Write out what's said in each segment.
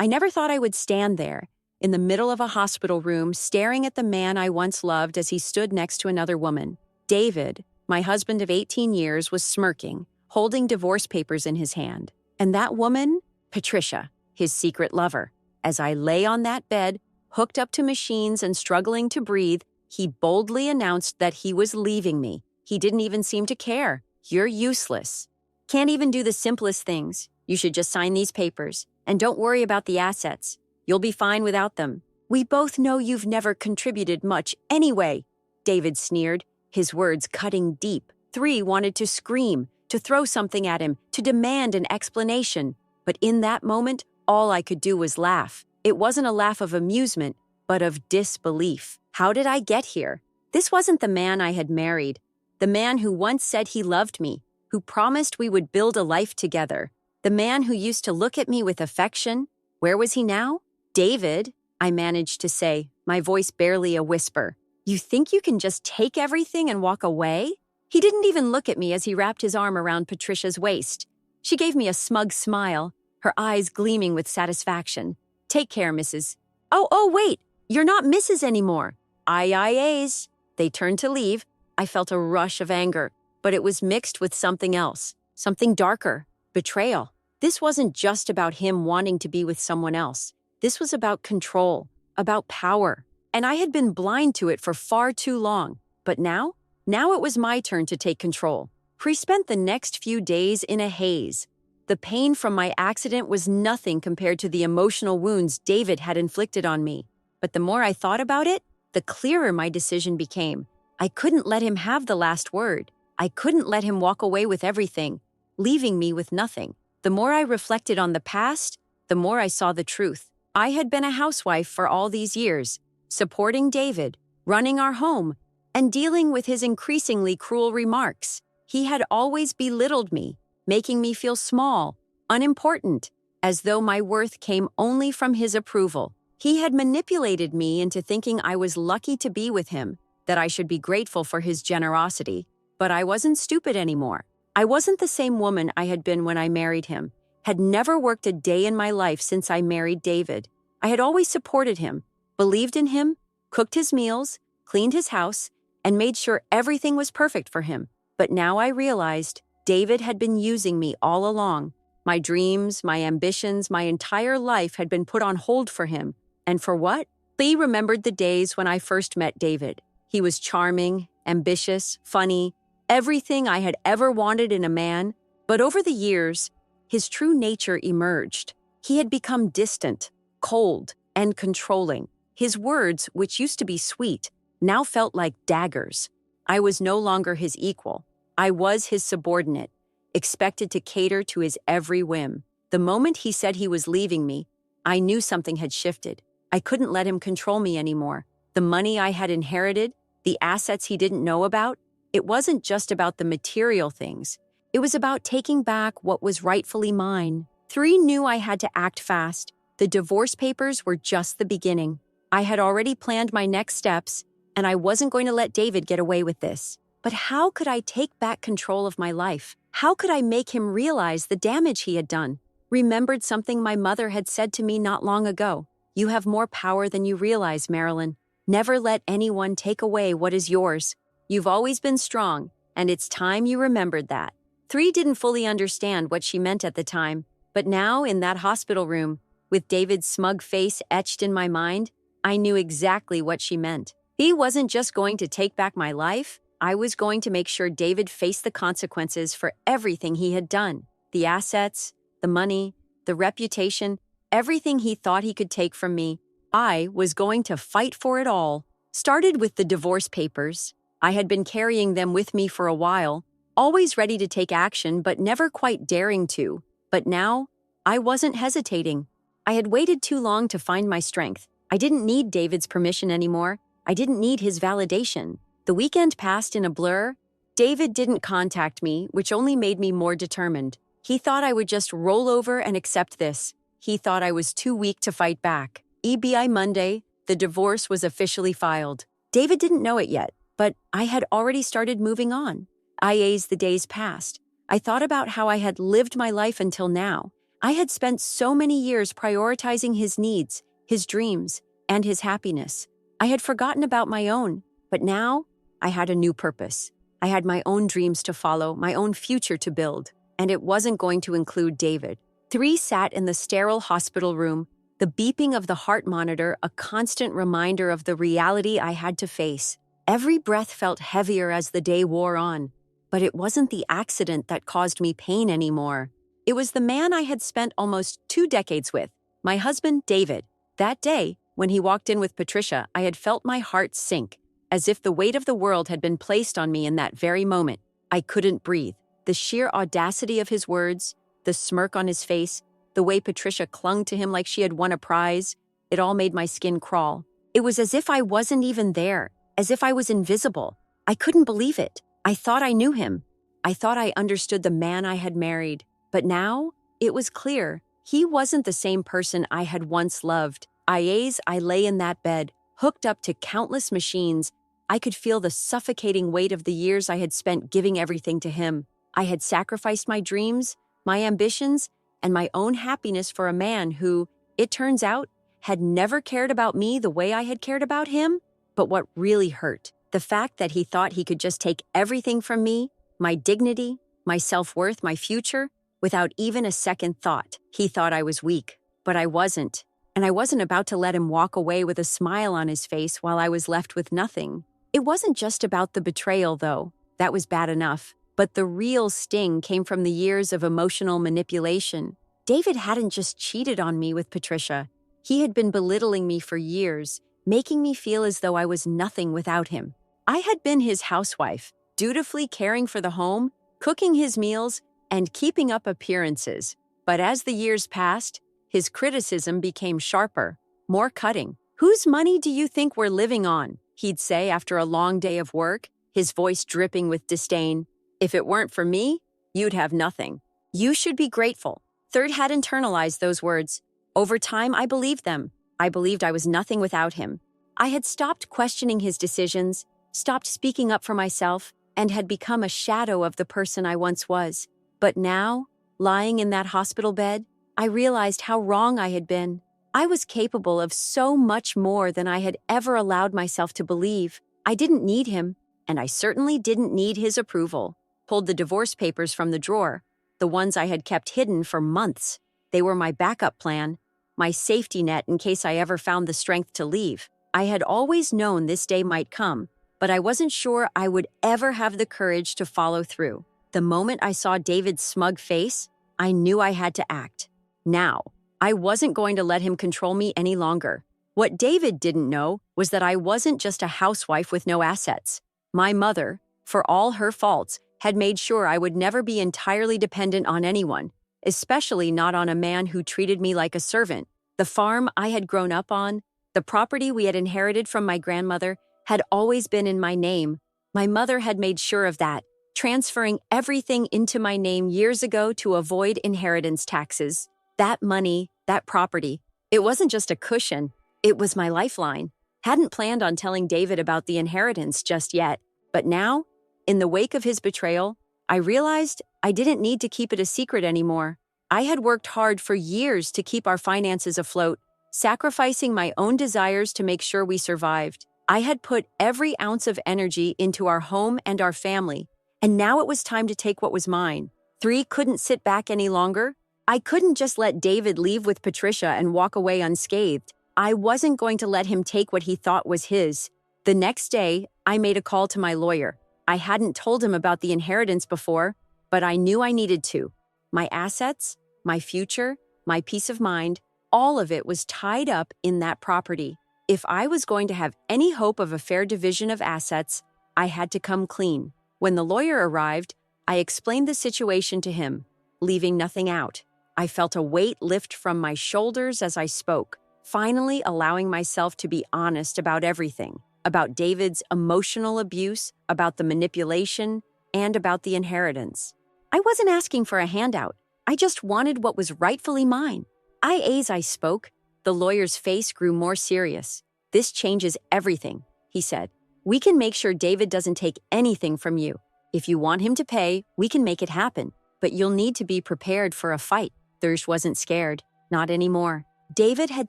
I never thought I would stand there, in the middle of a hospital room, staring at the man I once loved as he stood next to another woman. David, my husband of 18 years, was smirking, holding divorce papers in his hand. And that woman, Patricia, his secret lover. As I lay on that bed, hooked up to machines and struggling to breathe, he boldly announced that he was leaving me. He didn't even seem to care. You're useless. Can't even do the simplest things. You should just sign these papers. And don't worry about the assets. You'll be fine without them. We both know you've never contributed much anyway, David sneered, his words cutting deep. 3 wanted to scream, to throw something at him, to demand an explanation. But in that moment, all I could do was laugh. It wasn't a laugh of amusement, but of disbelief. How did I get here? This wasn't the man I had married. The man who once said he loved me, who promised we would build a life together. The man who used to look at me with affection. Where was he now? David, I managed to say, my voice barely a whisper. You think you can just take everything and walk away? He didn't even look at me as he wrapped his arm around Patricia's waist. She gave me a smug smile, her eyes gleaming with satisfaction. Take care, Mrs. Oh, wait, you're not Mrs. anymore. IIAs. They turned to leave. I felt a rush of anger, but it was mixed with something else, something darker, betrayal. This wasn't just about him wanting to be with someone else. This was about control, about power, and I had been blind to it for far too long. But now it was my turn to take control. We spent the next few days in a haze. The pain from my accident was nothing compared to the emotional wounds David had inflicted on me. But the more I thought about it, the clearer my decision became. I couldn't let him have the last word. I couldn't let him walk away with everything, leaving me with nothing. The more I reflected on the past, the more I saw the truth. I had been a housewife for all these years, supporting David, running our home, and dealing with his increasingly cruel remarks. He had always belittled me, making me feel small, unimportant, as though my worth came only from his approval. He had manipulated me into thinking I was lucky to be with him, that I should be grateful for his generosity. But I wasn't stupid anymore. I wasn't the same woman I had been when I married him, had never worked a day in my life since I married David. I had always supported him, believed in him, cooked his meals, cleaned his house, and made sure everything was perfect for him. But now I realized David had been using me all along. My dreams, my ambitions, my entire life had been put on hold for him. And for what? Lee remembered the days when I first met David. He was charming, ambitious, funny, everything I had ever wanted in a man. But over the years, his true nature emerged. He had become distant, cold, and controlling. His words, which used to be sweet, now felt like daggers. I was no longer his equal. I was his subordinate, expected to cater to his every whim. The moment he said he was leaving me, I knew something had shifted. I couldn't let him control me anymore. The money I had inherited, the assets he didn't know about, it wasn't just about the material things. It was about taking back what was rightfully mine. 3 knew I had to act fast. The divorce papers were just the beginning. I had already planned my next steps, and I wasn't going to let David get away with this. But how could I take back control of my life? How could I make him realize the damage he had done? Remembered something my mother had said to me not long ago. You have more power than you realize, Marilyn. Never let anyone take away what is yours. You've always been strong, and it's time you remembered that. 3 didn't fully understand what she meant at the time, but now in that hospital room, with David's smug face etched in my mind, I knew exactly what she meant. He wasn't just going to take back my life. I was going to make sure David faced the consequences for everything he had done. The assets, the money, the reputation, everything he thought he could take from me. I was going to fight for it all. Started with the divorce papers. I had been carrying them with me for a while, always ready to take action but never quite daring to. But now, I wasn't hesitating. I had waited too long to find my strength. I didn't need David's permission anymore. I didn't need his validation. The weekend passed in a blur. David didn't contact me, which only made me more determined. He thought I would just roll over and accept this. He thought I was too weak to fight back. EBI Monday, the divorce was officially filed. David didn't know it yet, but I had already started moving on. The days passed. I thought about how I had lived my life until now, I had spent so many years prioritizing his needs, his dreams, and his happiness. I had forgotten about my own, but now I had a new purpose. I had my own dreams to follow, my own future to build, and it wasn't going to include David. 3 sat in the sterile hospital room, the beeping of the heart monitor a constant reminder of the reality I had to face. Every breath felt heavier as the day wore on, but it wasn't the accident that caused me pain anymore. It was the man I had spent almost 2 decades with, my husband, David. That day, when he walked in with Patricia, I had felt my heart sink, as if the weight of the world had been placed on me in that very moment. I couldn't breathe. The sheer audacity of his words, the smirk on his face, the way Patricia clung to him like she had won a prize, it all made my skin crawl. It was as if I wasn't even there, as if I was invisible. I couldn't believe it. I thought I knew him. I thought I understood the man I had married. But now, it was clear. He wasn't the same person I had once loved. I lay in that bed, hooked up to countless machines. I could feel the suffocating weight of the years I had spent giving everything to him. I had sacrificed my dreams, my ambitions, and my own happiness for a man who, it turns out, had never cared about me the way I had cared about him. But what really hurt, the fact that he thought he could just take everything from me, my dignity, my self-worth, my future, without even a second thought. He thought I was weak, but I wasn't. And I wasn't about to let him walk away with a smile on his face while I was left with nothing. It wasn't just about the betrayal, though. That was bad enough. But the real sting came from the years of emotional manipulation. David hadn't just cheated on me with Patricia. He had been belittling me for years, making me feel as though I was nothing without him. I had been his housewife, dutifully caring for the home, cooking his meals, and keeping up appearances. But as the years passed, his criticism became sharper, more cutting. "Whose money do you think we're living on?" he'd say after a long day of work, his voice dripping with disdain. "If it weren't for me, you'd have nothing. You should be grateful." Third had internalized those words. Over time, I believed them. I believed I was nothing without him. I had stopped questioning his decisions, stopped speaking up for myself, and had become a shadow of the person I once was. But now, lying in that hospital bed, I realized how wrong I had been. I was capable of so much more than I had ever allowed myself to believe. I didn't need him, and I certainly didn't need his approval. Pulled the divorce papers from the drawer, the ones I had kept hidden for months. They were my backup plan, my safety net in case I ever found the strength to leave. I had always known this day might come, but I wasn't sure I would ever have the courage to follow through. The moment I saw David's smug face, I knew I had to act. Now, I wasn't going to let him control me any longer. What David didn't know was that I wasn't just a housewife with no assets. My mother, for all her faults, had made sure I would never be entirely dependent on anyone, especially not on a man who treated me like a servant. The farm I had grown up on, the property we had inherited from my grandmother, had always been in my name. My mother had made sure of that, transferring everything into my name years ago to avoid inheritance taxes. That money, that property, it wasn't just a cushion, it was my lifeline. Hadn't planned on telling David about the inheritance just yet, but now, in the wake of his betrayal, I realized I didn't need to keep it a secret anymore. I had worked hard for years to keep our finances afloat, sacrificing my own desires to make sure we survived. I had put every ounce of energy into our home and our family, and now it was time to take what was mine. 3 couldn't sit back any longer. I couldn't just let David leave with Patricia and walk away unscathed. I wasn't going to let him take what he thought was his. The next day, I made a call to my lawyer. I hadn't told him about the inheritance before, but I knew I needed to. My assets, my future, my peace of mind, all of it was tied up in that property. If I was going to have any hope of a fair division of assets, I had to come clean. When the lawyer arrived, I explained the situation to him, leaving nothing out. I felt a weight lift from my shoulders as I spoke, finally allowing myself to be honest about everything, about David's emotional abuse, about the manipulation, and about the inheritance. I wasn't asking for a handout. I just wanted what was rightfully mine. As I spoke, the lawyer's face grew more serious. "This changes everything," he said. "We can make sure David doesn't take anything from you. If you want him to pay, we can make it happen, but you'll need to be prepared for a fight." Thirst wasn't scared. Not anymore. David had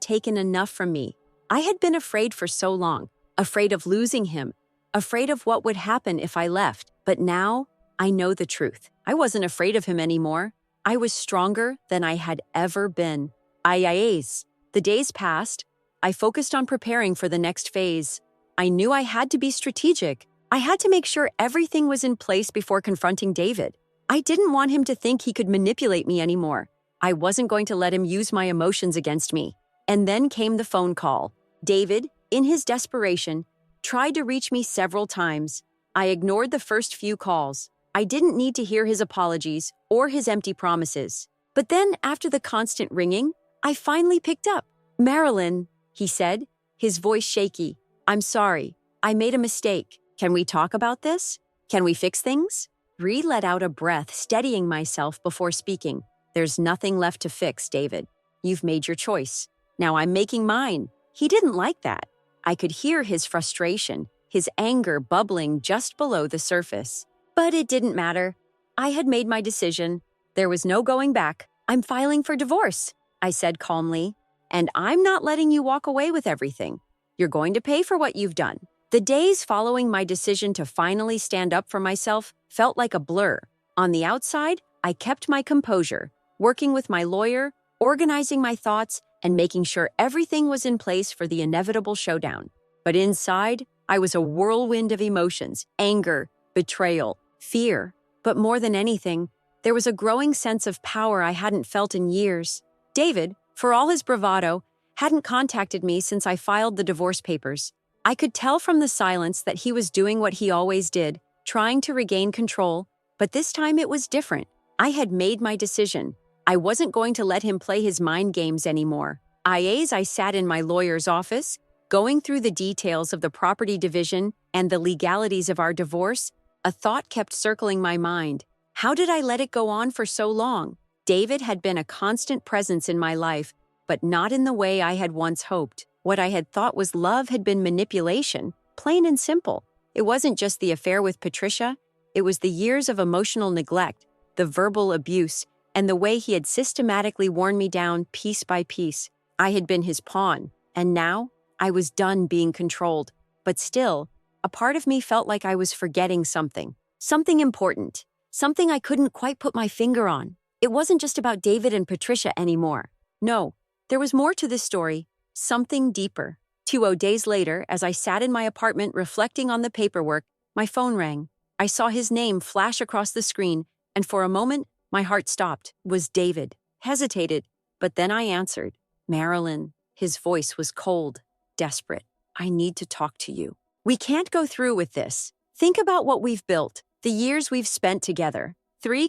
taken enough from me. I had been afraid for so long, afraid of losing him, afraid of what would happen if I left. But now, I know the truth. I wasn't afraid of him anymore. I was stronger than I had ever been. Ayayes. The days passed. I focused on preparing for the next phase. I knew I had to be strategic. I had to make sure everything was in place before confronting David. I didn't want him to think he could manipulate me anymore. I wasn't going to let him use my emotions against me. And then came the phone call. David, in his desperation, tried to reach me several times. I ignored the first few calls. I didn't need to hear his apologies or his empty promises. But then, after the constant ringing, I finally picked up. "Marilyn," he said, his voice shaky. "I'm sorry. I made a mistake. Can we talk about this? Can we fix things?" Let out a breath, steadying myself before speaking. "There's nothing left to fix, David. You've made your choice. Now I'm making mine." He didn't like that. I could hear his frustration, his anger bubbling just below the surface. But it didn't matter. I had made my decision. There was no going back. "I'm filing for divorce," I said calmly. "And I'm not letting you walk away with everything. You're going to pay for what you've done." The days following my decision to finally stand up for myself felt like a blur. On the outside, I kept my composure, working with my lawyer, organizing my thoughts, and making sure everything was in place for the inevitable showdown. But inside, I was a whirlwind of emotions: anger, betrayal, fear. But more than anything, there was a growing sense of power I hadn't felt in years. David, for all his bravado, hadn't contacted me since I filed the divorce papers. I could tell from the silence that he was doing what he always did, trying to regain control, but this time it was different. I had made my decision. I wasn't going to let him play his mind games anymore. I sat in my lawyer's office, going through the details of the property division and the legalities of our divorce. A thought kept circling my mind. How did I let it go on for so long? David had been a constant presence in my life, but not in the way I had once hoped. What I had thought was love had been manipulation, plain and simple. It wasn't just the affair with Patricia. It was the years of emotional neglect, the verbal abuse, and the way he had systematically worn me down piece by piece. I had been his pawn, and now I was done being controlled. But still, a part of me felt like I was forgetting something. Something important. Something I couldn't quite put my finger on. It wasn't just about David and Patricia anymore. No, there was more to this story. Something deeper. 2 days later, as I sat in my apartment reflecting on the paperwork, my phone rang. I saw his name flash across the screen, and for a moment, my heart stopped. It was David. Hesitated, but then I answered. "Marilyn." His voice was cold, desperate. "I need to talk to you. We can't go through with this. Think about what we've built, the years we've spent together."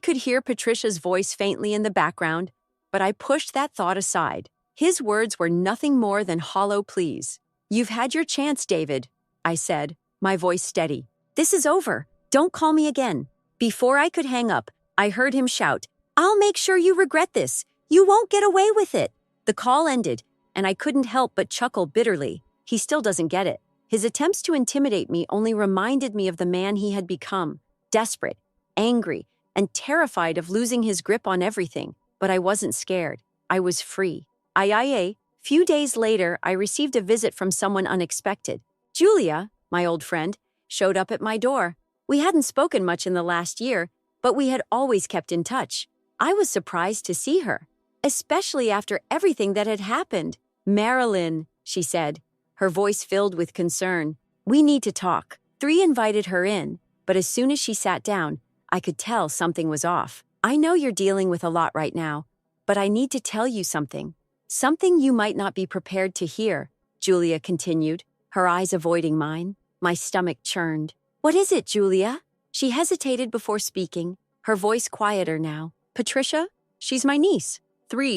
Could hear Patricia's voice faintly in the background, but I pushed that thought aside. His words were nothing more than hollow pleas. "You've had your chance, David," I said, my voice steady. "This is over. Don't call me again." Before I could hang up, I heard him shout, "I'll make sure you regret this. You won't get away with it." The call ended, and I couldn't help but chuckle bitterly. He still doesn't get it. His attempts to intimidate me only reminded me of the man he had become, desperate, angry, and terrified of losing his grip on everything. But I wasn't scared. I was free. Few days later, I received a visit from someone unexpected. Julia, my old friend, showed up at my door. We hadn't spoken much in the last year, but we had always kept in touch. I was surprised to see her, especially after everything that had happened. "Marilyn," she said, her voice filled with concern. "We need to talk." Invited her in, but as soon as she sat down, I could tell something was off. "I know you're dealing with a lot right now, but I need to tell you something. Something you might not be prepared to hear," Julia continued, her eyes avoiding mine. My stomach churned. "What is it, Julia?" She hesitated before speaking, her voice quieter now. "Patricia? She's my niece."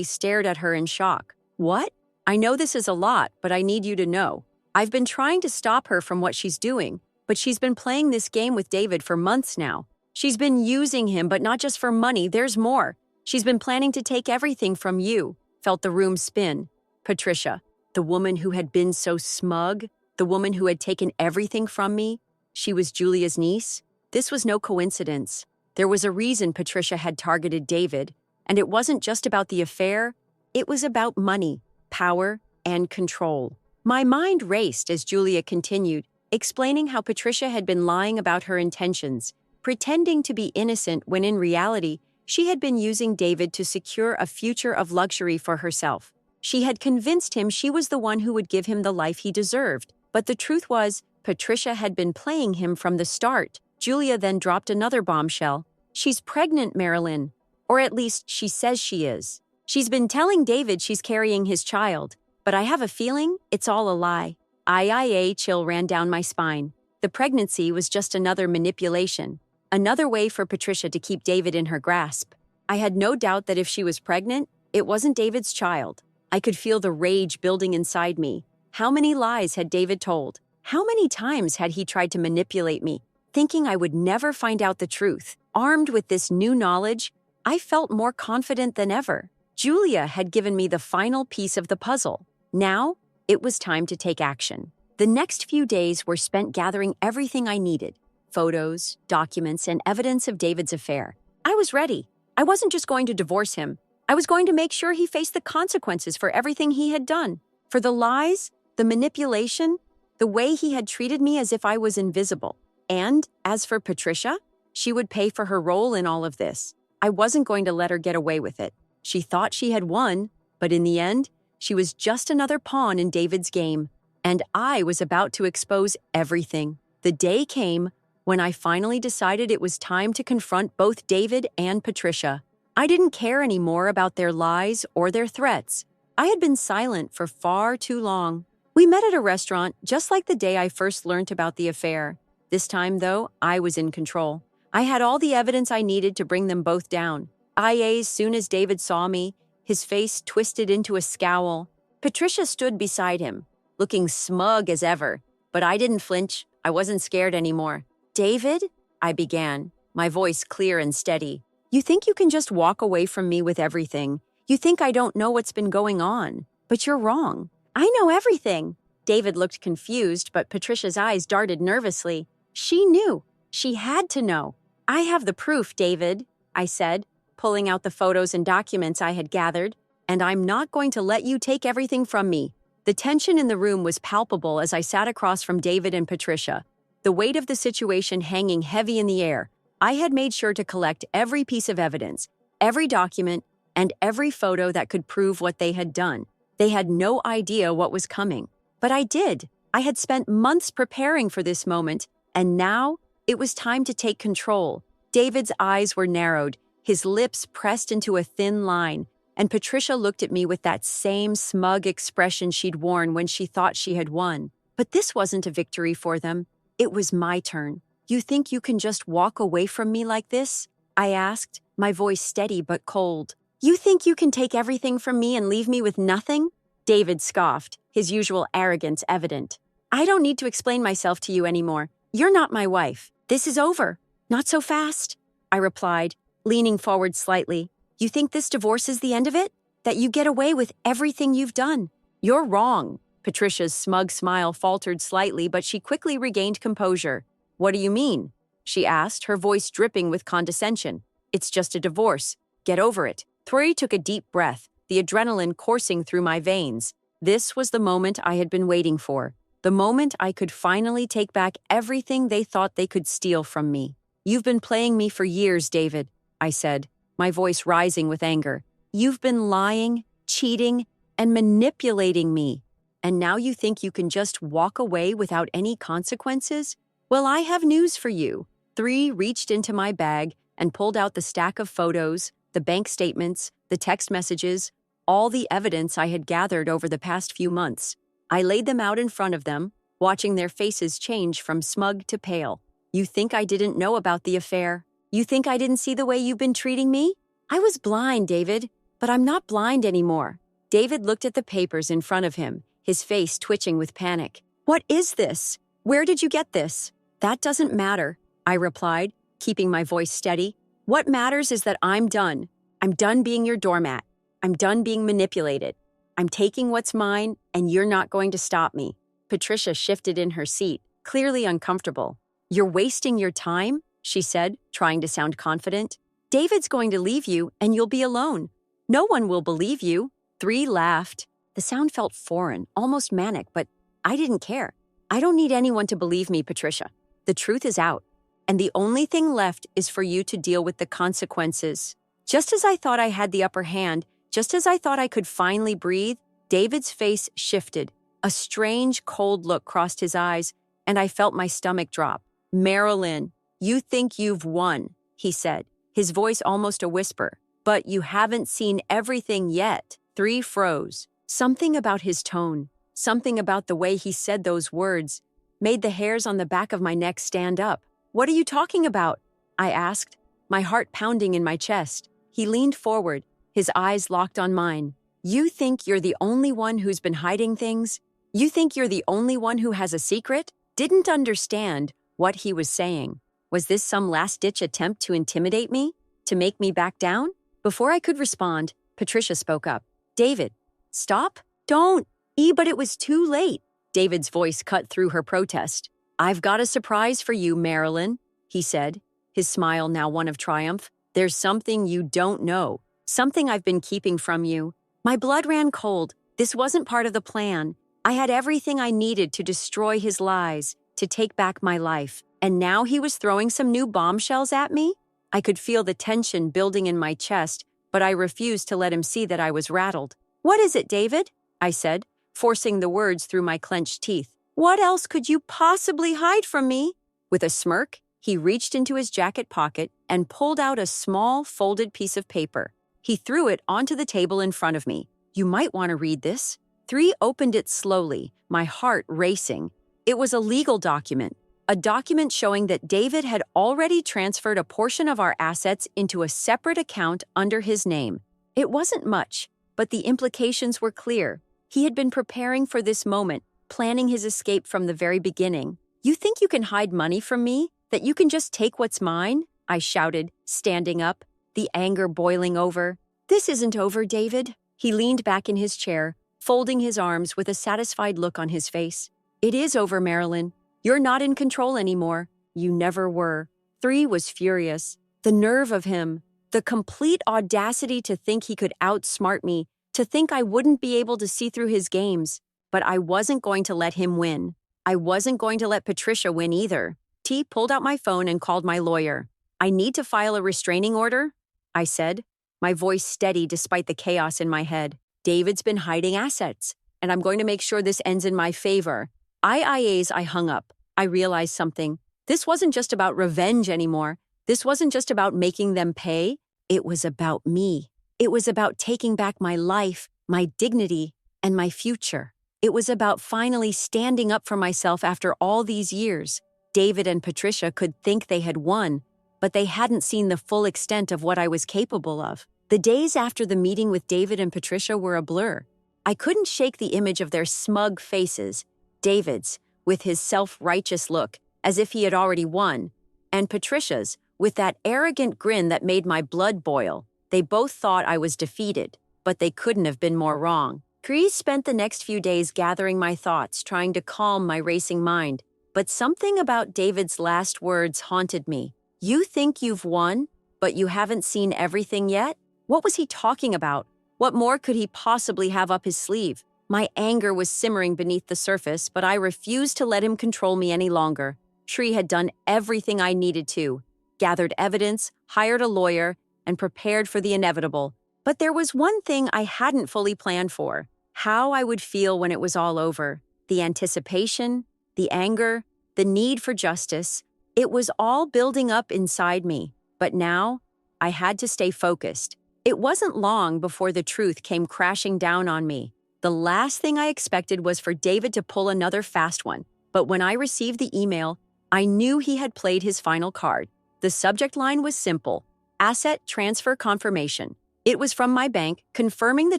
Stared at her in shock. "What?" "I know this is a lot, but I need you to know. I've been trying to stop her from what she's doing, but she's been playing this game with David for months now. She's been using him, but not just for money, there's more. She's been planning to take everything from you." Felt the room spin. Patricia, the woman who had been so smug, the woman who had taken everything from me, she was Julia's niece. This was no coincidence. There was a reason Patricia had targeted David. And it wasn't just about the affair, it was about money, power, and control. My mind raced as Julia continued, explaining how Patricia had been lying about her intentions, pretending to be innocent when in reality, she had been using David to secure a future of luxury for herself. She had convinced him she was the one who would give him the life he deserved. But the truth was, Patricia had been playing him from the start. Julia then dropped another bombshell. She's pregnant, Marilyn. Or at least she says she is. She's been telling David she's carrying his child. But I have a feeling it's all a lie. A chill ran down my spine. The pregnancy was just another manipulation. Another way for Patricia to keep David in her grasp. I had no doubt that if she was pregnant, it wasn't David's child. I could feel the rage building inside me. How many lies had David told? How many times had he tried to manipulate me, thinking I would never find out the truth? Armed with this new knowledge, I felt more confident than ever. Julia had given me the final piece of the puzzle. Now, it was time to take action. The next few days were spent gathering everything I needed. Photos, documents, and evidence of David's affair. I was ready. I wasn't just going to divorce him. I was going to make sure he faced the consequences for everything he had done. For the lies, the manipulation, the way he had treated me as if I was invisible. And, as for Patricia, she would pay for her role in all of this. I wasn't going to let her get away with it. She thought she had won, but in the end, she was just another pawn in David's game. And I was about to expose everything. The day came when I finally decided it was time to confront both David and Patricia. I didn't care anymore about their lies or their threats. I had been silent for far too long. We met at a restaurant just like the day I first learned about the affair. This time, though, I was in control. I had all the evidence I needed to bring them both down. As soon as David saw me, his face twisted into a scowl. Patricia stood beside him, looking smug as ever. But I didn't flinch. I wasn't scared anymore. David, I began, my voice clear and steady. You think you can just walk away from me with everything. You think I don't know what's been going on. But you're wrong. I know everything. David looked confused, but Patricia's eyes darted nervously. She knew. She had to know. I have the proof, David, I said, pulling out the photos and documents I had gathered, and I'm not going to let you take everything from me. The tension in the room was palpable as I sat across from David and Patricia, the weight of the situation hanging heavy in the air. I had made sure to collect every piece of evidence, every document, and every photo that could prove what they had done. They had no idea what was coming. But I did. I had spent months preparing for this moment, and now it was time to take control. David's eyes were narrowed, his lips pressed into a thin line, and Patricia looked at me with that same smug expression she'd worn when she thought she had won. But this wasn't a victory for them. It was my turn. You think you can just walk away from me like this? I asked, my voice steady but cold. You think you can take everything from me and leave me with nothing? David scoffed, his usual arrogance evident. I don't need to explain myself to you anymore. You're not my wife. This is over. Not so fast, I replied, leaning forward slightly. You think this divorce is the end of it? That you get away with everything you've done? You're wrong. Patricia's smug smile faltered slightly, but she quickly regained composure. What do you mean? She asked, her voice dripping with condescension. It's just a divorce. Get over it. Tori took a deep breath, the adrenaline coursing through my veins. This was the moment I had been waiting for. The moment I could finally take back everything they thought they could steal from me. You've been playing me for years, David, I said, my voice rising with anger. You've been lying, cheating, and manipulating me. And now you think you can just walk away without any consequences? Well, I have news for you. 3 reached into my bag and pulled out the stack of photos, the bank statements, the text messages, all the evidence I had gathered over the past few months. I laid them out in front of them, watching their faces change from smug to pale. You think I didn't know about the affair? You think I didn't see the way you've been treating me? I was blind, David, but I'm not blind anymore. David looked at the papers in front of him, his face twitching with panic. What is this? Where did you get this? That doesn't matter, I replied, keeping my voice steady. What matters is that I'm done. I'm done being your doormat. I'm done being manipulated. I'm taking what's mine, and you're not going to stop me. Patricia shifted in her seat, clearly uncomfortable. You're wasting your time, she said, trying to sound confident. David's going to leave you and you'll be alone. No one will believe you. 3 laughed. The sound felt foreign, almost manic, but I didn't care. I don't need anyone to believe me, Patricia. The truth is out, and the only thing left is for you to deal with the consequences. Just as I thought I had the upper hand, just as I thought I could finally breathe, David's face shifted. A strange, cold look crossed his eyes, and I felt my stomach drop. Marilyn, you think you've won, he said, his voice almost a whisper. But you haven't seen everything yet. 3 froze. Something about his tone, something about the way he said those words, made the hairs on the back of my neck stand up. What are you talking about? I asked, my heart pounding in my chest. He leaned forward, his eyes locked on mine. You think you're the only one who's been hiding things? You think you're the only one who has a secret? Didn't understand what he was saying. Was this some last-ditch attempt to intimidate me? To make me back down? Before I could respond, Patricia spoke up. David, stop? Don't. But it was too late. David's voice cut through her protest. I've got a surprise for you, Marilyn, he said, his smile now one of triumph. There's something you don't know, something I've been keeping from you. My blood ran cold. This wasn't part of the plan. I had everything I needed to destroy his lies, to take back my life. And now he was throwing some new bombshells at me? I could feel the tension building in my chest, but I refused to let him see that I was rattled. What is it, David? I said, forcing the words through my clenched teeth. What else could you possibly hide from me? With a smirk, he reached into his jacket pocket and pulled out a small, folded piece of paper. He threw it onto the table in front of me. You might want to read this. 3 opened it slowly, my heart racing. It was a legal document. A document showing that David had already transferred a portion of our assets into a separate account under his name. It wasn't much, but the implications were clear. He had been preparing for this moment, planning his escape from the very beginning. You think you can hide money from me? That you can just take what's mine? I shouted, standing up, the anger boiling over. This isn't over, David. He leaned back in his chair, folding his arms with a satisfied look on his face. It is over, Marilyn. You're not in control anymore. You never were. 3 was furious. The nerve of him. The complete audacity to think he could outsmart me, to think I wouldn't be able to see through his games. But I wasn't going to let him win. I wasn't going to let Patricia win either. T pulled out my phone and called my lawyer. I need to file a restraining order, I said, my voice steady despite the chaos in my head. David's been hiding assets, and I'm going to make sure this ends in my favor. I hung up. I realized something. This wasn't just about revenge anymore. This wasn't just about making them pay. It was about me. It was about taking back my life, my dignity, and my future. It was about finally standing up for myself after all these years. David and Patricia could think they had won, but they hadn't seen the full extent of what I was capable of. The days after the meeting with David and Patricia were a blur. I couldn't shake the image of their smug faces, David's, with his self-righteous look, as if he had already won, and Patricia's, with that arrogant grin that made my blood boil. They both thought I was defeated, but they couldn't have been more wrong. Chris spent the next few days gathering my thoughts, trying to calm my racing mind. But something about David's last words haunted me. You think you've won, but you haven't seen everything yet? What was he talking about? What more could he possibly have up his sleeve? My anger was simmering beneath the surface, but I refused to let him control me any longer. Tree had done everything I needed to, gathered evidence, hired a lawyer, and prepared for the inevitable. But there was one thing I hadn't fully planned for: how I would feel when it was all over. The anticipation, the anger, the need for justice. It was all building up inside me. But now, I had to stay focused. It wasn't long before the truth came crashing down on me. The last thing I expected was for David to pull another fast one. But when I received the email, I knew he had played his final card. The subject line was simple: asset transfer confirmation. It was from my bank, confirming the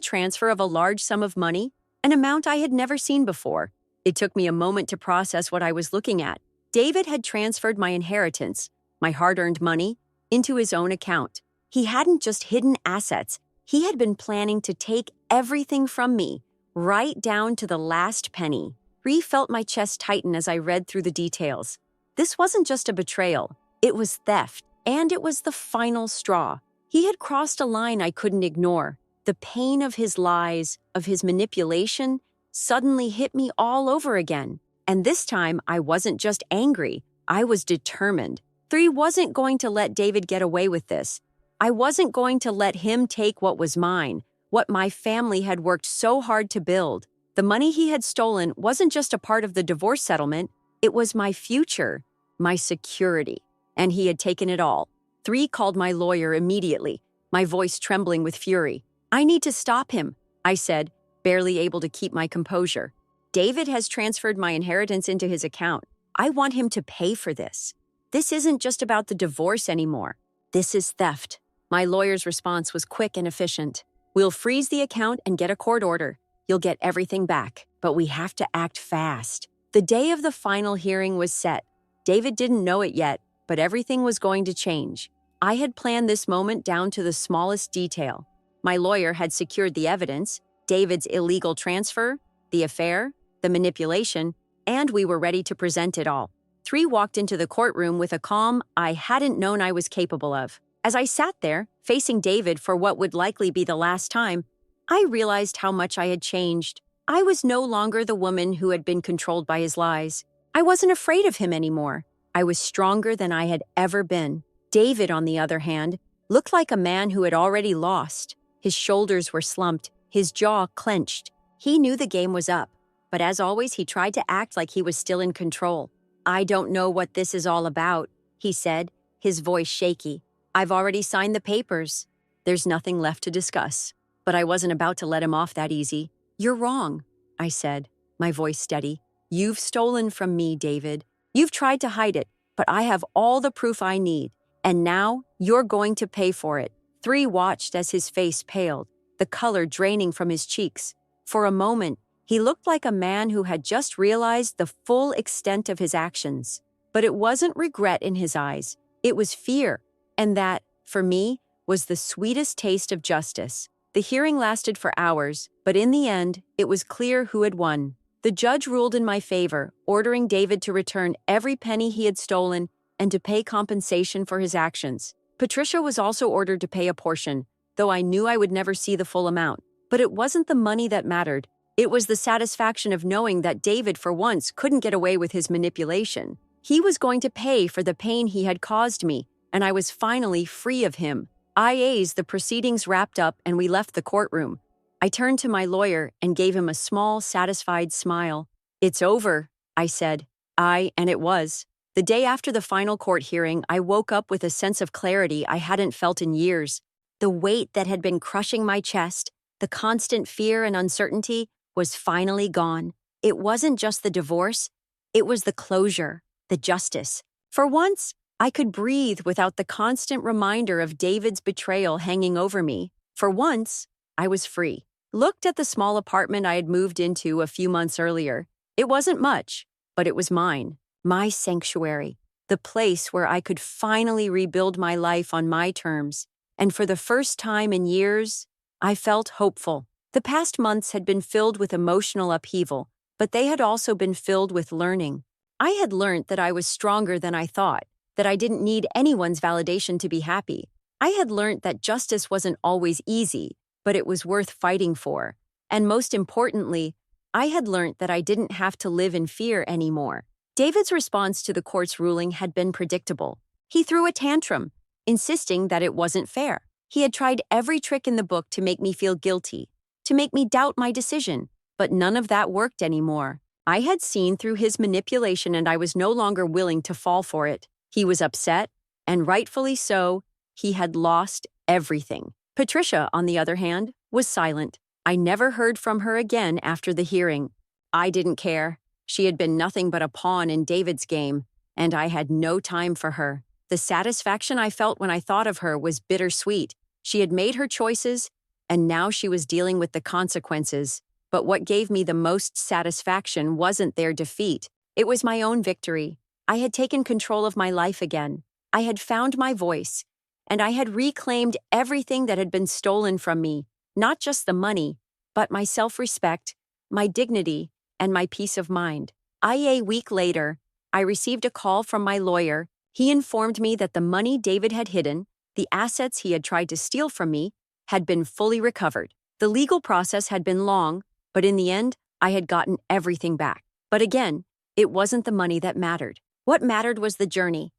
transfer of a large sum of money, an amount I had never seen before. It took me a moment to process what I was looking at. David had transferred my inheritance, my hard-earned money, into his own account. He hadn't just hidden assets. He had been planning to take everything from me, right down to the last penny. Ree felt my chest tighten as I read through the details. This wasn't just a betrayal. It was theft, And it was the final straw. He had crossed a line I couldn't ignore. The pain of his lies, of his manipulation, suddenly hit me all over again. And this time, I wasn't just angry, I was determined. 3 wasn't going to let David get away with this. I wasn't going to let him take what was mine, what my family had worked so hard to build. The money he had stolen wasn't just a part of the divorce settlement, it was my future, my security. And he had taken it all. 3 called my lawyer immediately, my voice trembling with fury. "I need to stop him," I said, barely able to keep my composure. "David has transferred my inheritance into his account. I want him to pay for this. This isn't just about the divorce anymore. This is theft." My lawyer's response was quick and efficient. "We'll freeze the account and get a court order. You'll get everything back, but we have to act fast." The day of the final hearing was set. David didn't know it yet, but everything was going to change. I had planned this moment down to the smallest detail. My lawyer had secured the evidence, David's illegal transfer, the affair, the manipulation, and we were ready to present it all. 3 walked into the courtroom with a calm I hadn't known I was capable of. As I sat there, facing David for what would likely be the last time, I realized how much I had changed. I was no longer the woman who had been controlled by his lies. I wasn't afraid of him anymore. I was stronger than I had ever been. David, on the other hand, looked like a man who had already lost. His shoulders were slumped, his jaw clenched. He knew the game was up, but as always, he tried to act like he was still in control. "I don't know what this is all about," he said, his voice shaky. "I've already signed the papers. There's nothing left to discuss." But I wasn't about to let him off that easy. "You're wrong," I said, my voice steady. "You've stolen from me, David. You've tried to hide it, but I have all the proof I need. And now, you're going to pay for it." 3 watched as his face paled, the color draining from his cheeks. For a moment, he looked like a man who had just realized the full extent of his actions. But it wasn't regret in his eyes, it was fear. And that, for me, was the sweetest taste of justice. The hearing lasted for hours, but in the end, it was clear who had won. The judge ruled in my favor, ordering David to return every penny he had stolen and to pay compensation for his actions. Patricia was also ordered to pay a portion, though I knew I would never see the full amount. But it wasn't the money that mattered. It was the satisfaction of knowing that David, for once, couldn't get away with his manipulation. He was going to pay for the pain he had caused me, and I was finally free of him. The proceedings wrapped up and we left the courtroom. I turned to my lawyer and gave him a small, satisfied smile. "It's over," I said. And it was. The day after the final court hearing, I woke up with a sense of clarity I hadn't felt in years. The weight that had been crushing my chest, the constant fear and uncertainty, was finally gone. It wasn't just the divorce, it was the closure, the justice. For once, I could breathe without the constant reminder of David's betrayal hanging over me. For once, I was free. Looked at the small apartment I had moved into a few months earlier. It wasn't much, but it was mine, my sanctuary, the place where I could finally rebuild my life on my terms. And for the first time in years, I felt hopeful. The past months had been filled with emotional upheaval, but they had also been filled with learning. I had learned that I was stronger than I thought, that I didn't need anyone's validation to be happy. I had learned that justice wasn't always easy, but it was worth fighting for. And most importantly, I had learned that I didn't have to live in fear anymore. David's response to the court's ruling had been predictable. He threw a tantrum, insisting that it wasn't fair. He had tried every trick in the book to make me feel guilty, to make me doubt my decision, but none of that worked anymore. I had seen through his manipulation and I was no longer willing to fall for it. He was upset, and rightfully so. He had lost everything. Patricia, on the other hand, was silent. I never heard from her again after the hearing. I didn't care. She had been nothing but a pawn in David's game, and I had no time for her. The satisfaction I felt when I thought of her was bittersweet. She had made her choices, and now she was dealing with the consequences. But what gave me the most satisfaction wasn't their defeat. It was my own victory. I had taken control of my life again. I had found my voice, and I had reclaimed everything that had been stolen from me, not just the money, but my self-respect, my dignity, and my peace of mind. A week later, I received a call from my lawyer. He informed me that the money David had hidden, the assets he had tried to steal from me, had been fully recovered. The legal process had been long, but in the end, I had gotten everything back. But again, it wasn't the money that mattered. What mattered was the journey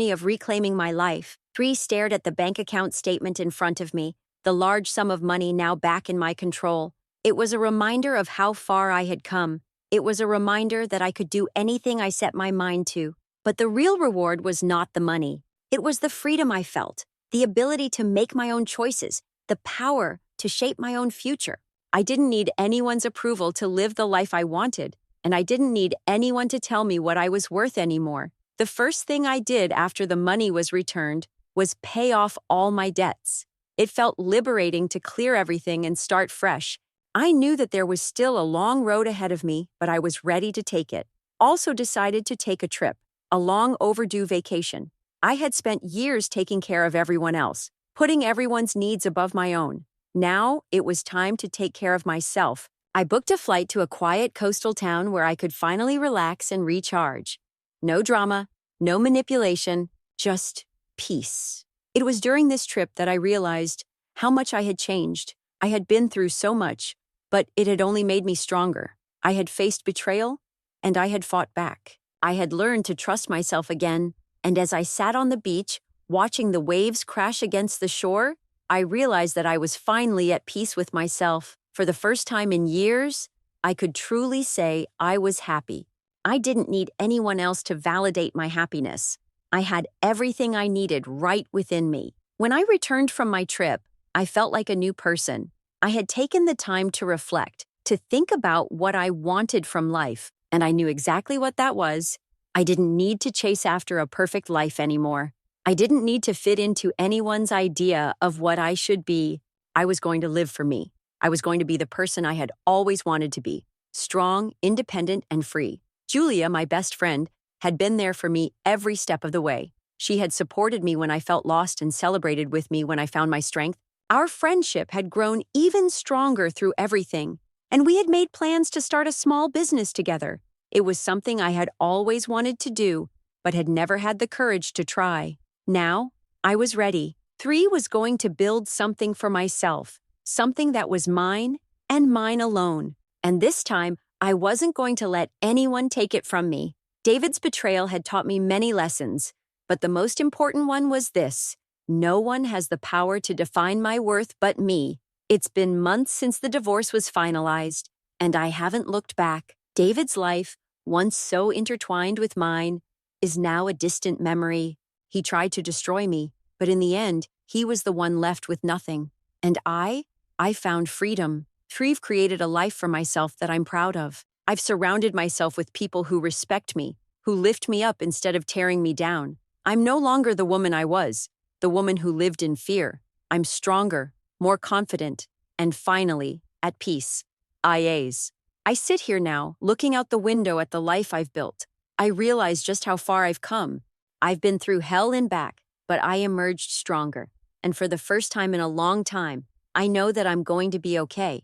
of reclaiming my life. 3 stared at the bank account statement in front of me, the large sum of money now back in my control. It was a reminder of how far I had come. It was a reminder that I could do anything I set my mind to. But the real reward was not the money. It was the freedom I felt, the ability to make my own choices, the power to shape my own future. I didn't need anyone's approval to live the life I wanted, and I didn't need anyone to tell me what I was worth anymore. The first thing I did after the money was returned was pay off all my debts. It felt liberating to clear everything and start fresh. I knew that there was still a long road ahead of me, but I was ready to take it. Also decided to take a trip, a long overdue vacation. I had spent years taking care of everyone else, putting everyone's needs above my own. Now, it was time to take care of myself. I booked a flight to a quiet coastal town where I could finally relax and recharge. No drama, no manipulation, just peace. It was during this trip that I realized how much I had changed. I had been through so much, but it had only made me stronger. I had faced betrayal, and I had fought back. I had learned to trust myself again, and as I sat on the beach, watching the waves crash against the shore, I realized that I was finally at peace with myself. For the first time in years, I could truly say I was happy. I didn't need anyone else to validate my happiness. I had everything I needed right within me. When I returned from my trip, I felt like a new person. I had taken the time to reflect, to think about what I wanted from life, and I knew exactly what that was. I didn't need to chase after a perfect life anymore. I didn't need to fit into anyone's idea of what I should be. I was going to live for me. I was going to be the person I had always wanted to be, strong, independent, and free. Julia, my best friend, had been there for me every step of the way. She had supported me when I felt lost and celebrated with me when I found my strength. Our friendship had grown even stronger through everything, and we had made plans to start a small business together. It was something I had always wanted to do, but had never had the courage to try. Now, I was ready. 3 was going to build something for myself, something that was mine and mine alone. And this time, I wasn't going to let anyone take it from me. David's betrayal had taught me many lessons, but the most important one was this: no one has the power to define my worth but me. It's been months since the divorce was finalized, and I haven't looked back. David's life, once so intertwined with mine, is now a distant memory. He tried to destroy me, but in the end, he was the one left with nothing. And I found freedom. I've created a life for myself that I'm proud of. I've surrounded myself with people who respect me, who lift me up instead of tearing me down. I'm no longer the woman I was, the woman who lived in fear. I'm stronger, more confident, and finally, at peace. IAs. I sit here now, looking out the window at the life I've built. I realize just how far I've come. I've been through hell and back, but I emerged stronger. And for the first time in a long time, I know that I'm going to be okay.